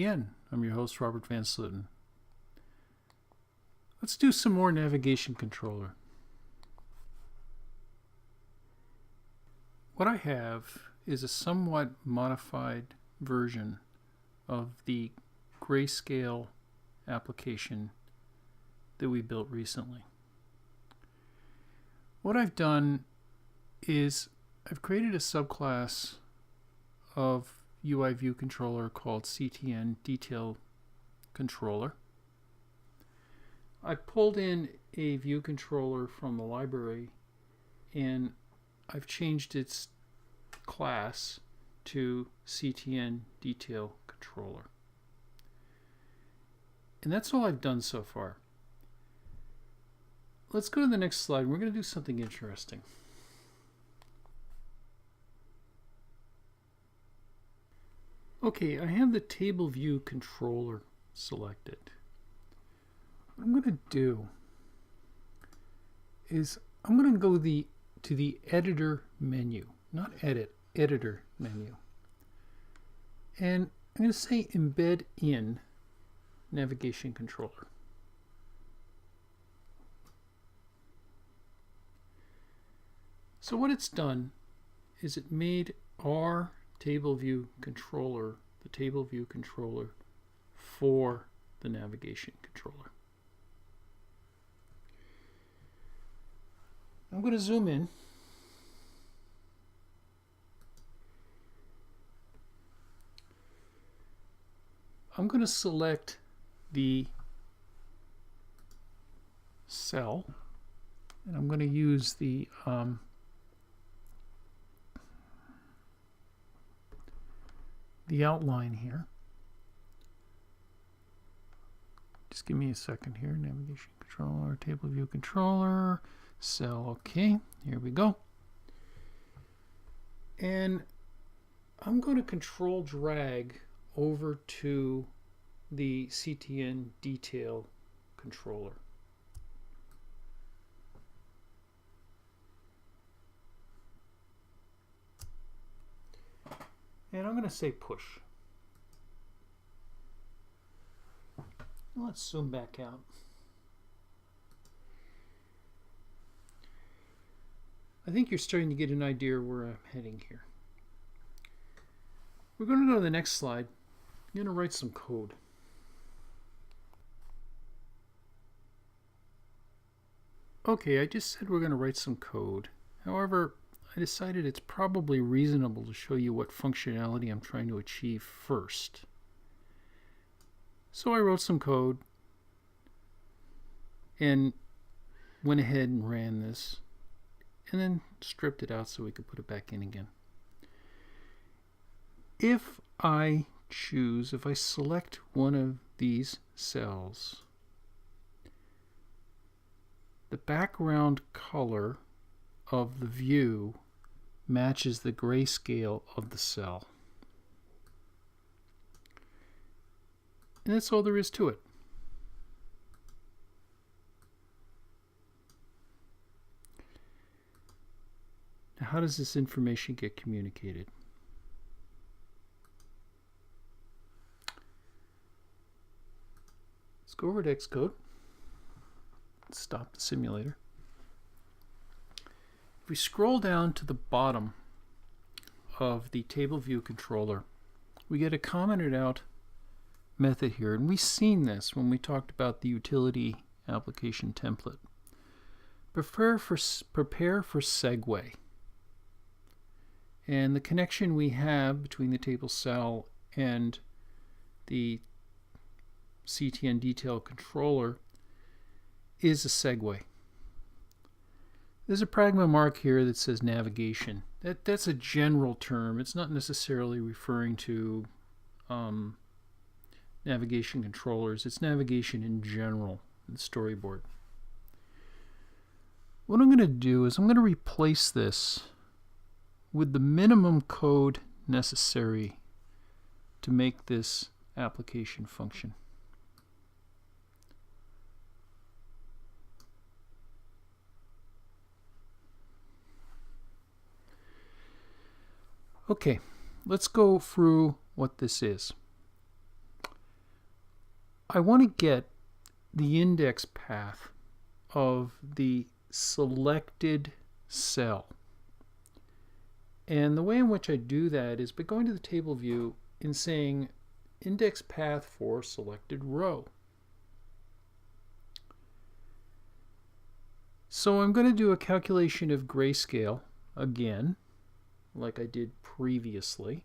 again. I'm your host, Robert Van Sluten. Let's do some more navigation controller. What I have is a somewhat modified version of the grayscale application that we built recently. What I've done is I've created a subclass of UI view controller called CTN Detail Controller. I pulled in a view controller from the library and I've changed its class to CTN Detail Controller. And that's all I've done so far. Let's go to the next slide. We're going to do something interesting. Okay, I have the table view controller selected. What I'm going to do is I'm going to go to the editor menu, not edit, editor menu. And I'm going to say embed in navigation controller. So what it's done is it made our table view controller the table view controller for the navigation controller. I'm going to zoom in. I'm going to select the cell and I'm going to use the outline here. Just give me a second here. Navigation controller, table view controller, cell. Okay, here we go. And I'm going to control drag over to the CTN detail controller. And I'm going to say push. Let's zoom back out. I think you're starting to get an idea where I'm heading here. We're going to go to the next slide. I'm going to write some code. Okay, I just said we're going to write some code. However, I decided it's probably reasonable to show you what functionality I'm trying to achieve first. So I wrote some code and went ahead and ran this and then stripped it out so we could put it back in again. If I select one of these cells, the background color of the view matches the grayscale of the cell. And that's all there is to it. Now, how does this information get communicated? Let's go over to Xcode. Stop the simulator. If we scroll down to the bottom of the table view controller, we get a commented out method here, and we've seen this when we talked about the utility application template. Prepare for segue. And the connection we have between the table cell and the CTN detail controller is a segue. There's a pragma mark here that says navigation. That's a general term. It's not necessarily referring to navigation controllers. It's navigation in general in the storyboard. What I'm going to do is I'm going to replace this with the minimum code necessary to make this application function. Okay, let's go through what this is. I want to get the index path of the selected cell. And the way in which I do that is by going to the table view and saying index path for selected row. So I'm going to do a calculation of grayscale again, like I did previously.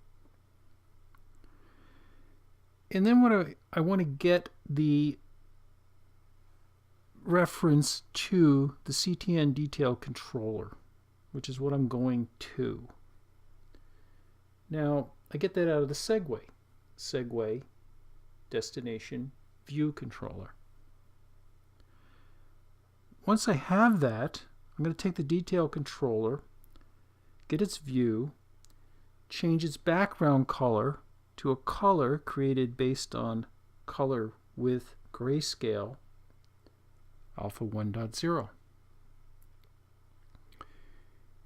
And then what I want to get the reference to the CTN detail controller, which is what I'm going to. Now, I get that out of the segue destination view controller. Once I have that, I'm going to take the detail controller, get its view, change its background color to a color created based on color with grayscale alpha 1.0.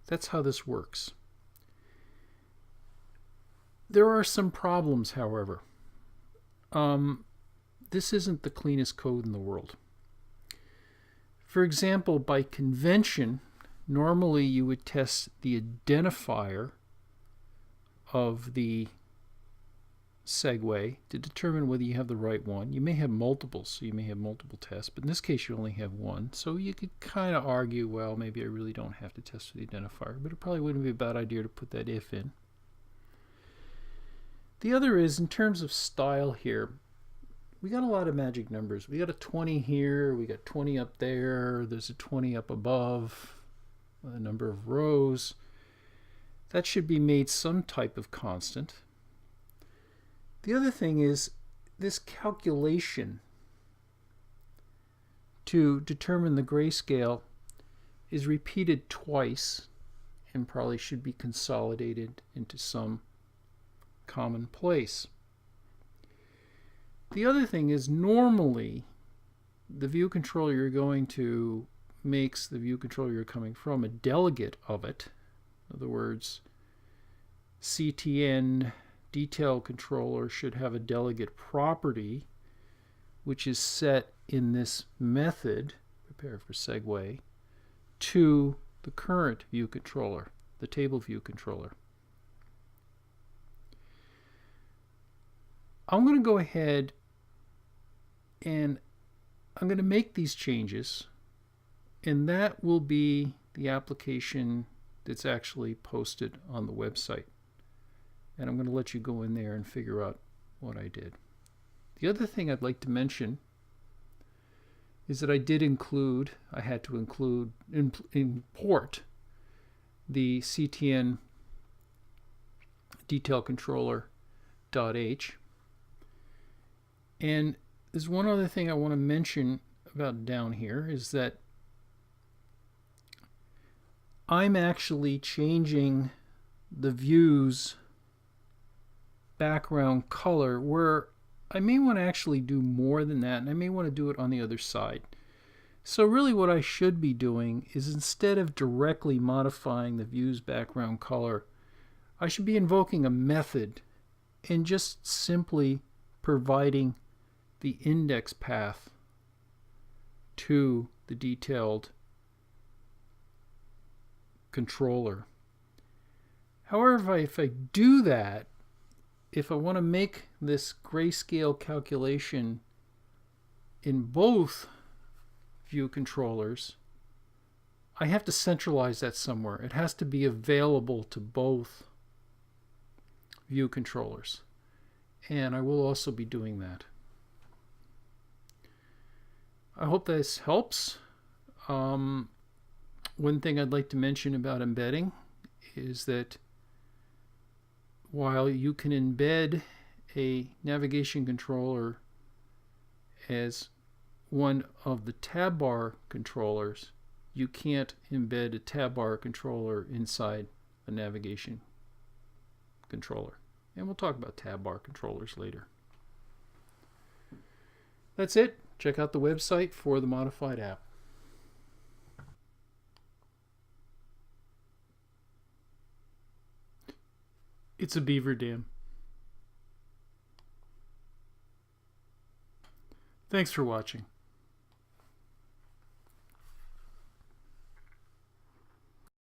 That's how this works. There are some problems, however. This isn't the cleanest code in the world. For example, by convention, normally you would test the identifier of the segue to determine whether you have the right one. You may have multiple, so you may have multiple tests, but in this case you only have one. So you could kind of argue, well, maybe I really don't have to test for the identifier, but it probably wouldn't be a bad idea to put that if in. The other is, in terms of style here, we got a lot of magic numbers. We got a 20 here, we got 20 up there, there's a 20 up above, a number of rows. That should be made some type of constant. The other thing is this calculation to determine the grayscale is repeated twice and probably should be consolidated into some common place. The other thing is, normally the view controller you're going to makes the view controller you're coming from a delegate of it. In other words, CTN detail controller should have a delegate property which is set in this method, prepare for segue, to the current view controller, the table view controller. I'm going to go ahead and I'm going to make these changes, and that will be the application that's actually posted on the website. And I'm going to let you go in there and figure out what I did. The other thing I'd like to mention is that I had to import the CTN detail controller .h. And there's one other thing I want to mention about down here is that I'm actually changing the view's background color, where I may want to actually do more than that, and I may want to do it on the other side. So really what I should be doing is, instead of directly modifying the view's background color, I should be invoking a method and just simply providing the index path to the detailed controller. However, if I do that, if I want to make this grayscale calculation in both view controllers, I have to centralize that somewhere. It has to be available to both view controllers. And I will also be doing that. I hope this helps. One thing I'd like to mention about embedding is that while you can embed a navigation controller as one of the tab bar controllers, you can't embed a tab bar controller inside a navigation controller. And we'll talk about tab bar controllers later. That's it. Check out the website for the modified app. It's a beaver dam. Thanks for watching.